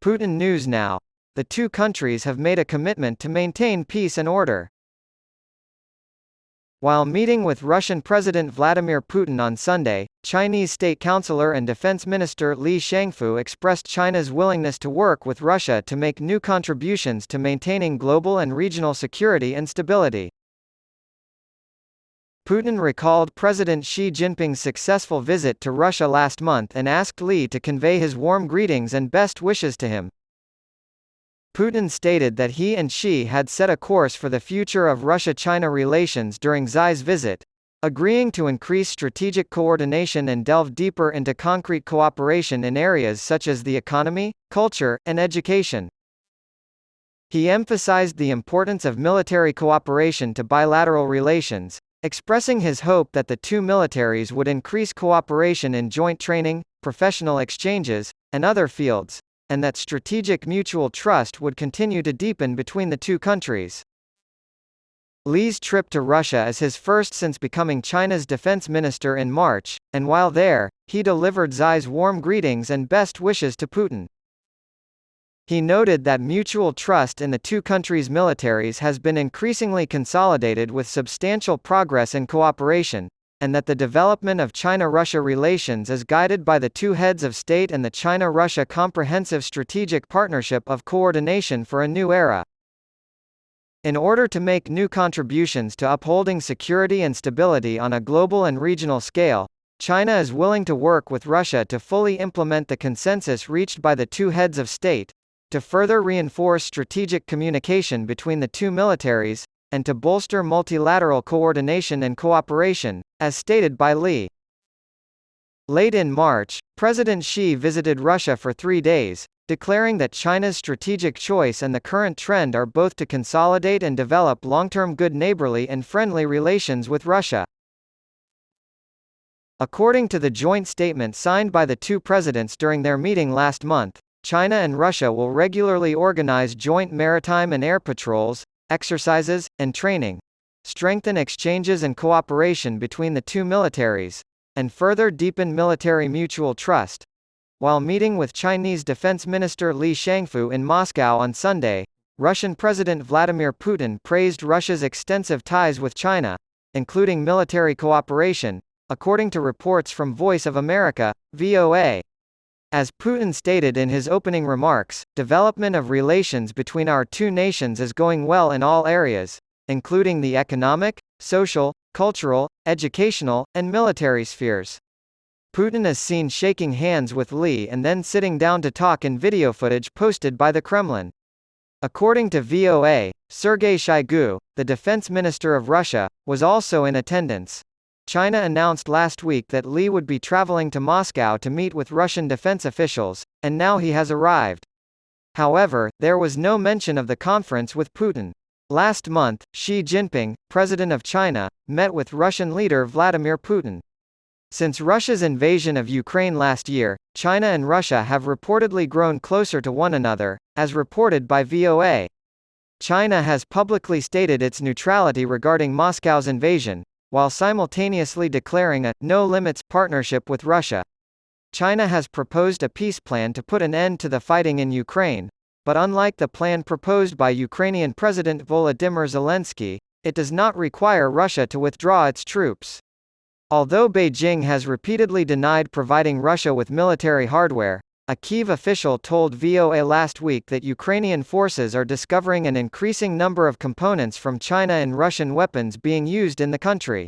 Putin News Now. The two countries have made a commitment to maintain peace and order. While meeting with Russian President Vladimir Putin on Sunday, Chinese State Councilor and Defense Minister Li Shangfu expressed China's willingness to work with Russia to make new contributions to maintaining global and regional security and stability. Putin recalled President Xi Jinping's successful visit to Russia last month and asked Li to convey his warm greetings and best wishes to him. Putin stated that he and Xi had set a course for the future of Russia-China relations during Xi's visit, agreeing to increase strategic coordination and delve deeper into concrete cooperation in areas such as the economy, culture, and education. He emphasized the importance of military cooperation to bilateral relations, expressing his hope that the two militaries would increase cooperation in joint training, professional exchanges, and other fields, and that strategic mutual trust would continue to deepen between the two countries. Li's trip to Russia is his first since becoming China's defense minister in March, and while there, he delivered Xi's warm greetings and best wishes to Putin. He noted that mutual trust in the two countries' militaries has been increasingly consolidated with substantial progress in cooperation, and that the development of China-Russia relations is guided by the two heads of state and the China-Russia Comprehensive Strategic Partnership of Coordination for a New Era. In order to make new contributions to upholding security and stability on a global and regional scale, China is willing to work with Russia to fully implement the consensus reached by the two heads of state, to further reinforce strategic communication between the two militaries, and to bolster multilateral coordination and cooperation, as stated by Li. Late in March, President Xi visited Russia for 3 days, declaring that China's strategic choice and the current trend are both to consolidate and develop long-term good neighborly and friendly relations with Russia. According to the joint statement signed by the two presidents during their meeting last month, China and Russia will regularly organize joint maritime and air patrols, exercises, and training, strengthen exchanges and cooperation between the two militaries, and further deepen military mutual trust. While meeting with Chinese Defense Minister Li Shangfu in Moscow on Sunday, Russian President Vladimir Putin praised Russia's extensive ties with China, including military cooperation, according to reports from Voice of America, VOA. As Putin stated in his opening remarks, development of relations between our two nations is going well in all areas, including the economic, social, cultural, educational, and military spheres. Putin is seen shaking hands with Li and then sitting down to talk in video footage posted by the Kremlin. According to VOA, Sergei Shoigu, the defense minister of Russia, was also in attendance. China announced last week that Li would be traveling to Moscow to meet with Russian defense officials, and now he has arrived. However, there was no mention of the conference with Putin. Last month, Xi Jinping, president of China, met with Russian leader Vladimir Putin. Since Russia's invasion of Ukraine last year, China and Russia have reportedly grown closer to one another, as reported by VOA. China has publicly stated its neutrality regarding Moscow's invasion, while simultaneously declaring a no-limits partnership with Russia. China has proposed a peace plan to put an end to the fighting in Ukraine, but unlike the plan proposed by Ukrainian President Volodymyr Zelensky, it does not require Russia to withdraw its troops. Although Beijing has repeatedly denied providing Russia with military hardware, a Kyiv official told VOA last week that Ukrainian forces are discovering an increasing number of components from China and Russian weapons being used in the country.